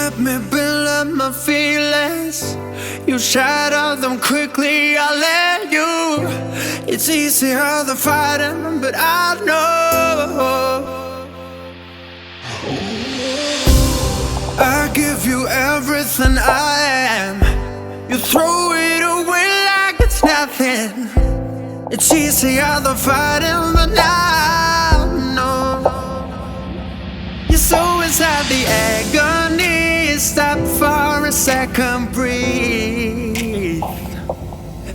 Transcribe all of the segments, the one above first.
let me build up my feelings. You shatter them quickly, I let you. It's easier than fighting, but I know I give you everything I am. You throw it away like it's nothing. It's easier than fighting, but I know you're so inside the agony. Stop for a second, breathe.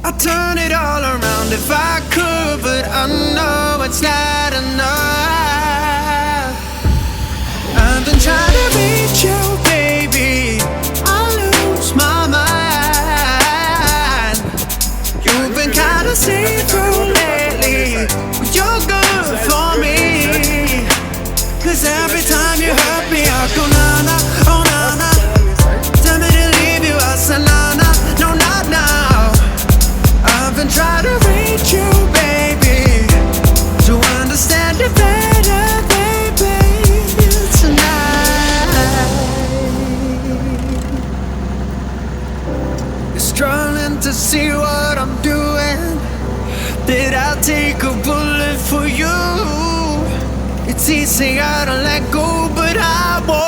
I'd turn it all around if I could, but I know it's not enough. I've been trying to reach you, baby. I lose my mind. You've been kinda see-through lately, but you're good for me. 'Cause every time you hurt me, I go na-na, oh na-na. Tell me to leave you, I say na-na, no not now. I've been trying to reach you, baby, to understand it better, baby, tonight. You're struggling to see what I'm doing. Did I take a bullet for you? It's easier to let go, but I won't.